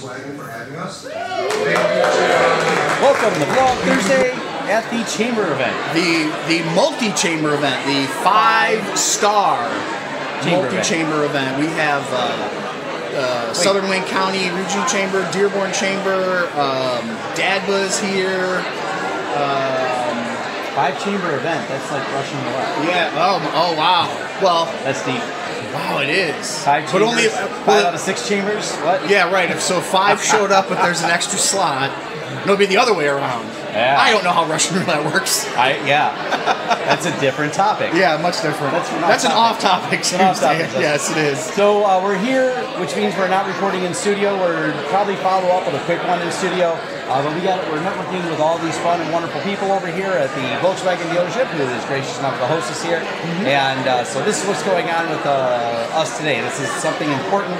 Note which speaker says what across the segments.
Speaker 1: Volkswagen for having us.
Speaker 2: Welcome to Vlog Thursday at the Chamber event.
Speaker 3: The multi-chamber event, the 5-star multi-chamber event. We have Southern Wayne County Regional Chamber, Dearborn Chamber, DADBA's here.
Speaker 2: 5-chamber event. That's like Russian roulette.
Speaker 3: Yeah. Oh wow. Well,
Speaker 2: that's deep.
Speaker 3: Wow, it is.
Speaker 2: 5 chambers. But only 5 out of 6 chambers. What?
Speaker 3: Yeah, right. If so, 5 showed up, but there's an extra slot. It'll be the other way around.
Speaker 2: Yeah.
Speaker 3: I don't know how Russian roulette works.
Speaker 2: Yeah. That's a different topic.
Speaker 3: Yeah, much different. That's an off-topic Tuesday. Yes, it is.
Speaker 2: So we're here, which means we're not recording in studio. We're probably follow up with a quick one in studio. But we're networking with all these fun and wonderful people over here at the Volkswagen dealership, who is gracious enough to host us here. And so this is what's going on with us today. This is something important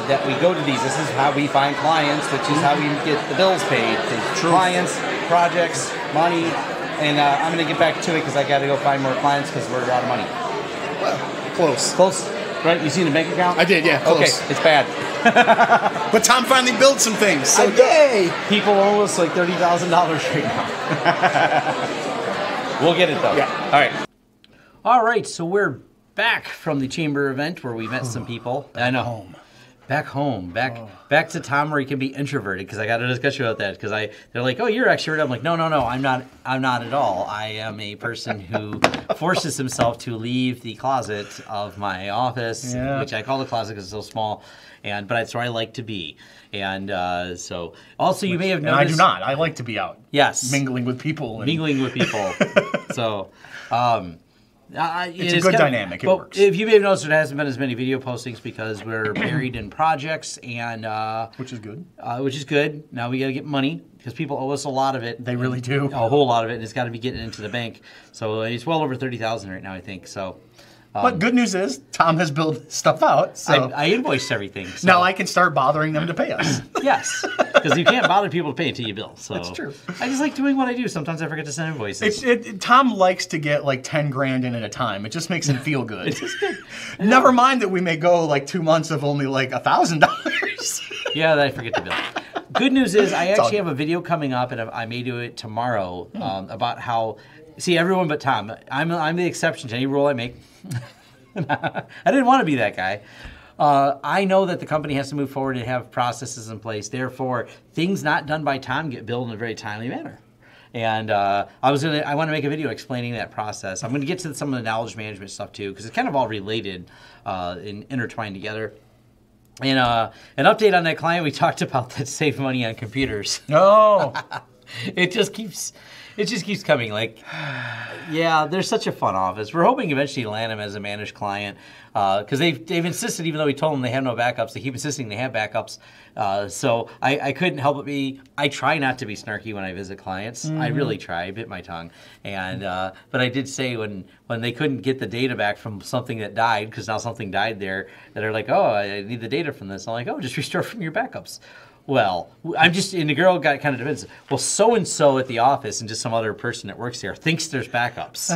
Speaker 2: that we go to these. This is how we find clients, which is how we get the bills paid. Clients, projects, money, and I'm going to get back to it because I got to go find more clients because we're out of money.
Speaker 3: Well, close.
Speaker 2: Close? Right? You seen the bank account?
Speaker 3: I did, yeah. Close.
Speaker 2: Okay, it's bad.
Speaker 3: But Tom finally built some things, so yay!
Speaker 2: People owe us like $30,000 right now. We'll get it though.
Speaker 3: Yeah.
Speaker 2: All right, so we're back from the chamber event where we met some people. I know. Back home. Back to Tom where he can be introverted, because I got a discussion about that, because they're like, oh, you're extrovert. I'm like, no, I'm not at all. I am a person who forces himself to leave the closet of my office, which I call the closet because it's so small, but that's where I like to be. And so also you may have noticed.
Speaker 3: I do not. I like to be out.
Speaker 2: Yes.
Speaker 3: Mingling with people.
Speaker 2: So
Speaker 3: it's a good dynamic. It works.
Speaker 2: If you may have noticed, there hasn't been as many video postings because we're buried in projects, and
Speaker 3: which is good.
Speaker 2: Now we got to get money because people owe us a lot of it.
Speaker 3: They really do.
Speaker 2: A whole lot of it, and it's got to be getting into the bank. So it's well over $30,000 right now, I think. So.
Speaker 3: But good news is Tom has built stuff out. So
Speaker 2: I invoiced everything. So.
Speaker 3: Now I can start bothering them to pay us.
Speaker 2: Yes, because you can't bother people to pay until you bill. So
Speaker 3: that's true.
Speaker 2: I just like doing what I do. Sometimes I forget to send invoices.
Speaker 3: Tom likes to get like 10 grand in at a time. It just makes him feel good.
Speaker 2: It's just good.
Speaker 3: Never mind that we may go like 2 months of only like $1,000.
Speaker 2: Yeah, that I forget to bill. Good news is I actually have a video coming up, and I may do it tomorrow about how. See, everyone but Tom. I'm the exception to any rule I make. I didn't want to be that guy. I know that the company has to move forward and have processes in place. Therefore, things not done by Tom get billed in a very timely manner. And I want to make a video explaining that process. I'm going to get to some of the knowledge management stuff too, because it's kind of all related and intertwined together. And an update on that client we talked about that saved money on computers.
Speaker 3: No.
Speaker 2: It just keeps coming. Like, yeah, they're such a fun office. We're hoping eventually to land them as a managed client because they've insisted, even though we told them they have no backups, they keep insisting they have backups. So I couldn't help but I try not to be snarky when I visit clients. I really try. I bit my tongue. And but I did say when they couldn't get the data back from something that died, because now something died there, that are like, oh, I need the data from this. I'm like, oh, just restore from your backups. Well, and the girl got kind of defensive. Well, so-and-so at the office and just some other person that works there thinks there's backups.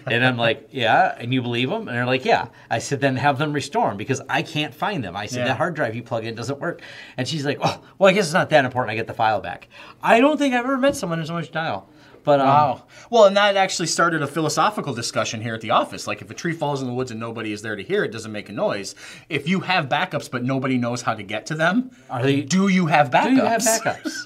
Speaker 2: And I'm like, yeah, and you believe them? And they're like, yeah. I said, then have them restore them because I can't find them. I said, that hard drive you plug in doesn't work. And she's like, oh, well, I guess it's not that important. I get the file back. I don't think I've ever met someone in so much denial. But,
Speaker 3: wow. Well, and that actually started a philosophical discussion here at the office. Like, if a tree falls in the woods and nobody is there to hear it, doesn't make a noise. If you have backups but nobody knows how to get to them, do you have backups?
Speaker 2: Do you have backups?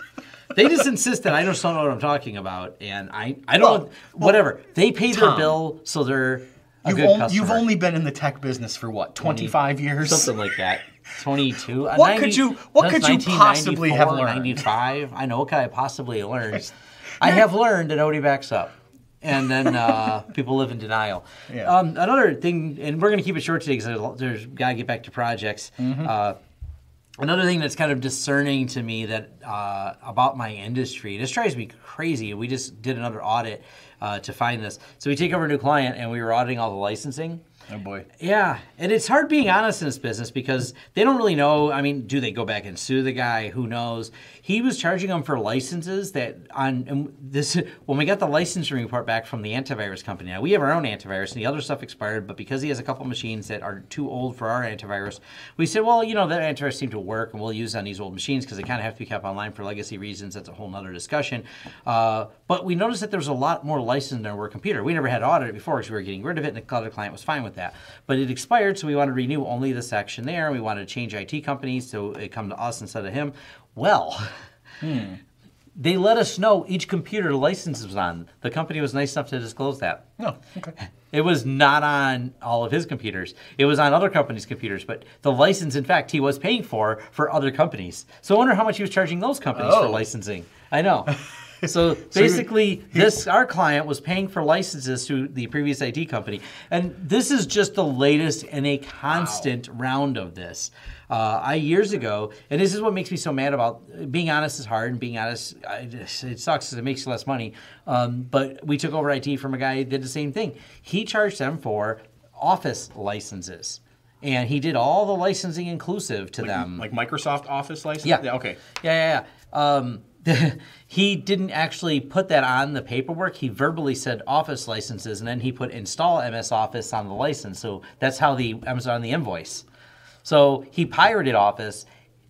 Speaker 2: They just insist that I just don't know what I'm talking about, and I don't. Whatever. They pay their bill, so they're a good customer.
Speaker 3: You've only been in the tech business for what, 25 years?
Speaker 2: Something like that. 22.
Speaker 3: What could you possibly have learned?
Speaker 2: 95. I know. What could I possibly have learned? I have learned that nobody backs up, and then people live in denial. Yeah. Another thing, and we're going to keep it short today because there's got to get back to projects. Another thing that's kind of discerning to me that about my industry, this drives me crazy. We just did another audit to find this. So we take over a new client, and we were auditing all the licensing.
Speaker 3: Oh, boy.
Speaker 2: Yeah, and it's hard being honest in this business because they don't really know. I mean, do they go back and sue the guy? Who knows? He was charging them for licenses and this when we got the licensing report back from the antivirus company. Now, we have our own antivirus, and the other stuff expired, but because he has a couple machines that are too old for our antivirus, we said, well, that antivirus seemed to work, and we'll use it on these old machines because they kind of have to be kept online for legacy reasons. That's a whole other discussion. But we noticed that there was a lot more license in our computer. We never had audited before because we were getting rid of it, and the other client was fine with that. But it expired, so we wanted to renew only the section there. We wanted to change IT companies, so it come to us instead of him. Well, they let us know each computer the license was on. The company was nice enough to disclose that.
Speaker 3: Oh, okay.
Speaker 2: It was not on all of his computers. It was on other companies' computers. But the license, in fact, he was paying for other companies. So I wonder how much he was charging those companies for licensing. I know. So basically, our client was paying for licenses to the previous IT company. And this is just the latest in a constant round of this. Years ago, and this is what makes me so mad about being honest is hard, and being honest, it sucks because it makes you less money. But we took over IT from a guy who did the same thing. He charged them for Office licenses. And he did all the licensing inclusive to them.
Speaker 3: Like Microsoft Office license?
Speaker 2: Yeah.
Speaker 3: Okay.
Speaker 2: Yeah. He didn't actually put that on the paperwork. He verbally said Office licenses, and then he put install MS Office on the license. So that's how the MS on the invoice. So he pirated Office.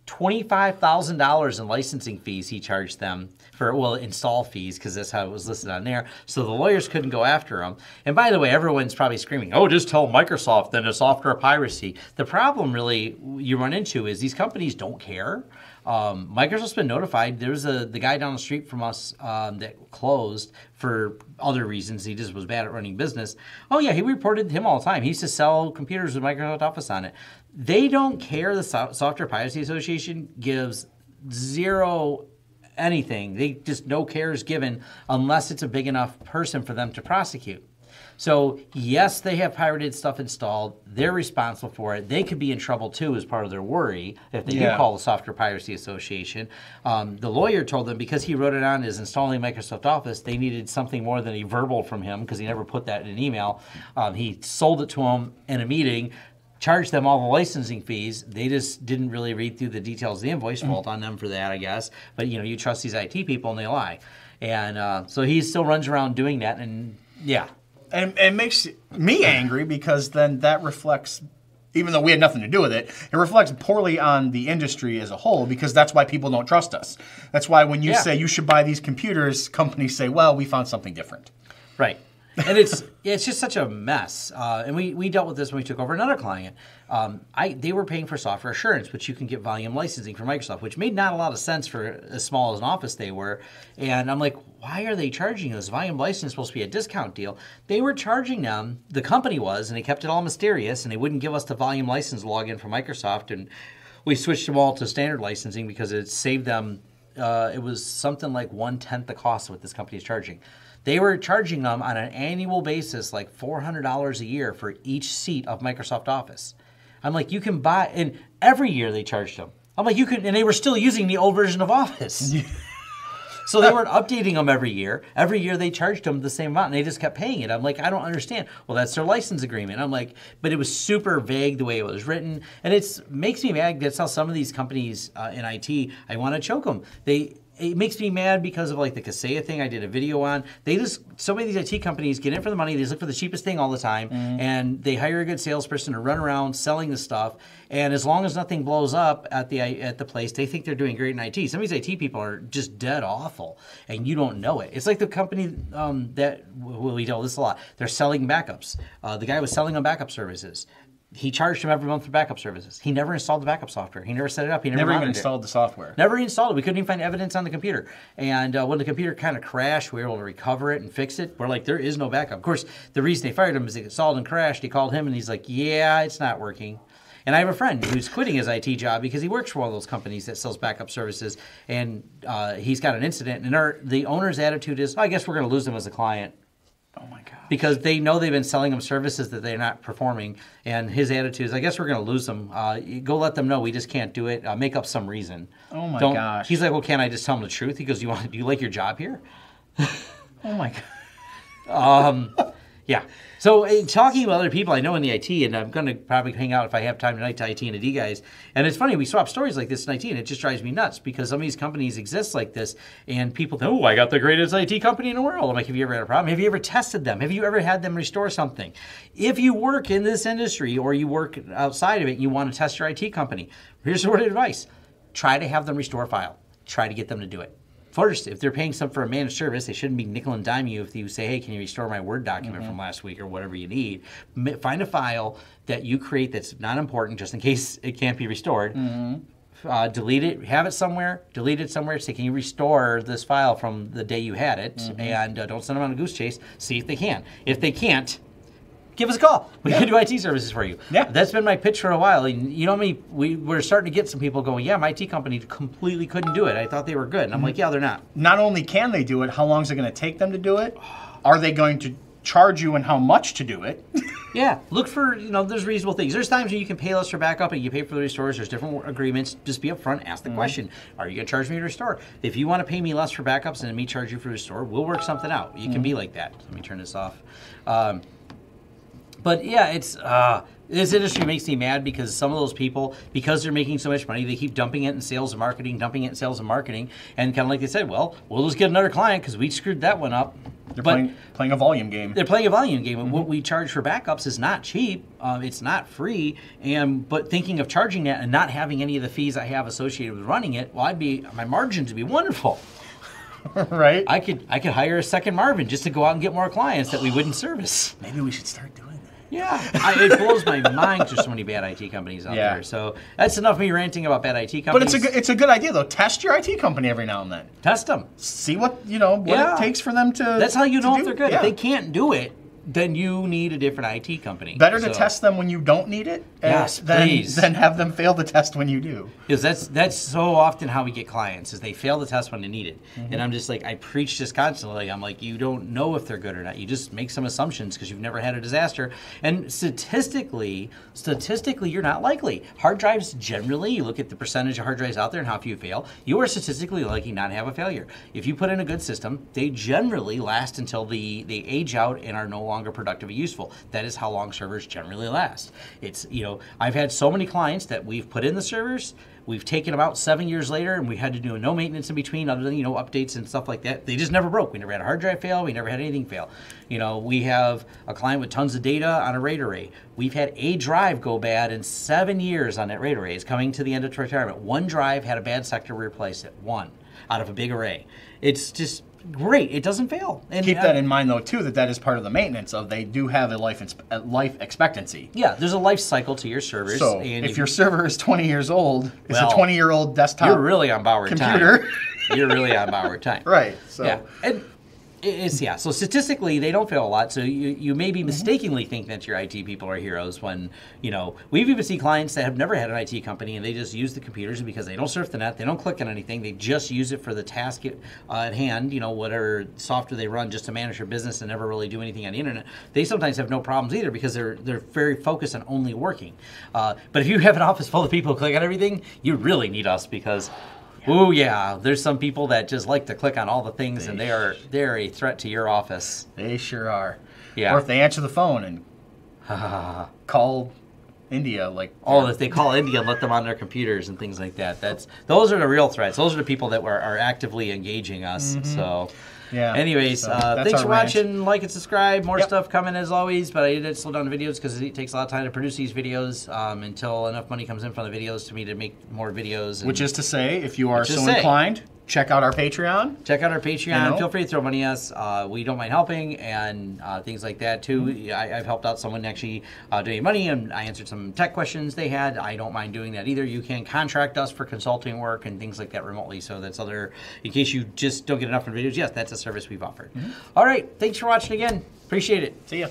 Speaker 2: $25,000 in licensing fees he charged them for, install fees, because that's how it was listed on there. So the lawyers couldn't go after him. And by the way, everyone's probably screaming, oh, just tell Microsoft then it's software piracy. The problem really you run into is these companies don't care. Microsoft's been notified. There was the guy down the street from us that closed for other reasons. He just was bad at running business. Oh, yeah, he reported him all the time. He used to sell computers with Microsoft Office on it. They don't care. The Software Piracy Association gives zero anything. They just no care is given unless it's a big enough person for them to prosecute. So, yes, they have pirated stuff installed. They're responsible for it. They could be in trouble, too, as part of their worry if they do call the Software Piracy Association. The lawyer told them because he wrote it on as installing Microsoft Office, they needed something more than a verbal from him because he never put that in an email. He sold it to them in a meeting, charged them all the licensing fees. They just didn't really read through the details of the invoice. Fault on them for that, I guess. But, you trust these IT people, and they lie. And so he still runs around doing that, and, yeah.
Speaker 3: And it makes me angry because then that reflects, even though we had nothing to do with it, it reflects poorly on the industry as a whole because that's why people don't trust us. That's why when you say you should buy these computers, companies say, well, we found something different.
Speaker 2: Right. And it's just such a mess. And we dealt with this when we took over another client. They were paying for software assurance, which you can get volume licensing from Microsoft, which made not a lot of sense for as small as an office they were. And I'm like, why are they charging us? Volume license is supposed to be a discount deal. They were charging them, the company was, and they kept it all mysterious, and they wouldn't give us the volume license login from Microsoft. And we switched them all to standard licensing because it saved them, it was something like 1/10 the cost of what this company is charging. They were charging them on an annual basis like $400 a year for each seat of Microsoft Office. I'm like, you can buy, and every year they charged them. I'm like, you could, and they were still using the old version of Office. So they weren't updating them every year. Every year they charged them the same amount, and they just kept paying it. I'm like, I don't understand. Well, that's their license agreement. I'm like, but it was super vague the way it was written, and it makes me mad. That's how some of these companies in IT, I want to choke them. It makes me mad because of like the Kaseya thing I did a video on. So many of these IT companies get in for the money. They just look for the cheapest thing all the time, and they hire a good salesperson to run around selling the stuff. And as long as nothing blows up at the place, they think they're doing great in IT. Some of these IT people are just dead awful, and you don't know it. It's like the company we deal with this a lot. They're selling backups. The guy was selling on backup services. He charged him every month for backup services. He never installed the backup software. He never set it up. He never
Speaker 3: even installed the software.
Speaker 2: Never installed it. We couldn't even find evidence on the computer. And when the computer kind of crashed, we were able to recover it and fix it. We're like, there is no backup. Of course, the reason they fired him is it installed and crashed. He called him, and he's like, yeah, it's not working. And I have a friend who's quitting his IT job because he works for one of those companies that sells backup services, and he's got an incident. And the owner's attitude is, I guess we're going to lose him as a client.
Speaker 3: Oh, my God.
Speaker 2: Because they know they've been selling them services that they're not performing. And his attitude is, I guess we're going to lose them. Go let them know we just can't do it. Make up some reason.
Speaker 3: Oh, my gosh.
Speaker 2: He's like, well, can't I just tell them the truth? He goes, do you like your job here?
Speaker 3: Oh, my God.
Speaker 2: Yeah. So talking about other people I know in the IT, and I'm going to probably hang out if I have time tonight to IT and AD guys. And it's funny, we swap stories like this in IT, and it just drives me nuts because some of these companies exist like this, and people think, oh, I got the greatest IT company in the world. I'm like, have you ever had a problem? Have you ever tested them? Have you ever had them restore something? If you work in this industry or you work outside of it and you want to test your IT company, here's the word of advice. Try to have them restore a file. Try to get them to do it. First, if they're paying some for a managed service, they shouldn't be nickel and dime you if you say, hey, can you restore my Word document from last week or whatever you need. Find a file that you create that's not important just in case it can't be restored. Delete it, have it somewhere, delete it somewhere, say, can you restore this file from the day you had it? And don't send them on a goose chase. See if they can. If they can't, give us a call. We can do IT services for you. Yeah. That's been my pitch for a while. And you know me, we're starting to get some people going, yeah, my IT company completely couldn't do it. I thought they were good. And I'm like, yeah, they're not.
Speaker 3: Not only can they do it, how long is it going to take them to do it? Are they going to charge you and how much to do it?
Speaker 2: Yeah. Look for, there's reasonable things. There's times when you can pay less for backup and you pay for the restores. There's different agreements. Just be upfront. Ask the question. Are you going to charge me to restore? If you want to pay me less for backups and me charge you for restore, we'll work something out. You can be like that. Let me turn this off. But yeah, it's this industry makes me mad because some of those people, because they're making so much money, they keep dumping it in sales and marketing, and kind of like they said, well, we'll just get another client because we screwed that one up.
Speaker 3: They're playing a volume game.
Speaker 2: They're playing a volume game, and what we charge for backups is not cheap. It's not free. But thinking of charging that and not having any of the fees I have associated with running it, well, my margins would be wonderful.
Speaker 3: Right?
Speaker 2: I could hire a second Marvin just to go out and get more clients that we wouldn't service.
Speaker 3: Maybe we should start doing that.
Speaker 2: Yeah, it blows my mind. There's so many bad IT companies out there. So that's enough of me ranting about bad IT companies.
Speaker 3: But it's a good idea though. Test your IT company every now and then.
Speaker 2: Test them.
Speaker 3: See what it takes for them to.
Speaker 2: That's how you know if they're good.
Speaker 3: Yeah.
Speaker 2: If they can't do it, then you need a different IT company.
Speaker 3: Better to test them when you don't need it, than have them fail the test when you do.
Speaker 2: Because that's so often how we get clients, is they fail the test when they need it. And I'm just like, I preach this constantly. I'm like, you don't know if they're good or not. You just make some assumptions because you've never had a disaster. And statistically, you're not likely. Hard drives generally, you look at the percentage of hard drives out there and how few fail, you are statistically likely not to have a failure. If you put in a good system, they generally last until they age out and are no longer productive and useful. That is how long servers generally last. It's, I've had so many clients that we've put in the servers, we've taken them out 7 years later, and we had to do no maintenance in between other than, updates and stuff like that. They just never broke. We never had a hard drive fail. We never had anything fail. We have a client with tons of data on a RAID array. We've had a drive go bad in 7 years on that RAID array. It's coming to the end of retirement. One drive had a bad sector, we replaced it. One out of a big array. It's just great. It doesn't fail. And
Speaker 3: keep that in mind, though, too, that is part of the maintenance of they do have a life expectancy.
Speaker 2: Yeah, there's a life cycle to your servers.
Speaker 3: So and if your server is 20 years old, it's a 20-year-old desktop
Speaker 2: you're really on borrowed
Speaker 3: computer.
Speaker 2: Time. You're really on borrowed time.
Speaker 3: Right. So.
Speaker 2: Yeah. And so statistically, they don't fail a lot. So you maybe mistakenly think that your IT people are heroes when, we've even seen clients that have never had an IT company and they just use the computers because they don't surf the net, they don't click on anything, they just use it for the task at hand, whatever software they run just to manage their business and never really do anything on the internet. They sometimes have no problems either because they're very focused on only working. But if you have an office full of people who click on everything, you really need us because oh yeah, there's some people that just like to click on all the things, and they're a threat to your office.
Speaker 3: They sure are.
Speaker 2: Yeah.
Speaker 3: Or if they answer the phone and call India,
Speaker 2: if they call India and let them on their computers and things like that. Those are the real threats. Those are the people that are actively engaging us. So.
Speaker 3: Yeah.
Speaker 2: Anyways, thanks for watching. Like and subscribe. More stuff coming as always, but I did slow down the videos because it takes a lot of time to produce these videos until enough money comes in from the videos to me to make more videos.
Speaker 3: Which is to say, if you are so inclined, check out our Patreon.
Speaker 2: Check out our Patreon. Feel free to throw money at us. We don't mind helping and things like that too. I've helped out someone actually donate money, and I answered some tech questions they had. I don't mind doing that either. You can contract us for consulting work and things like that remotely. So that's in case you just don't get enough from videos. Yes, that's a service we've offered. All right. Thanks for watching again. Appreciate it.
Speaker 3: See ya.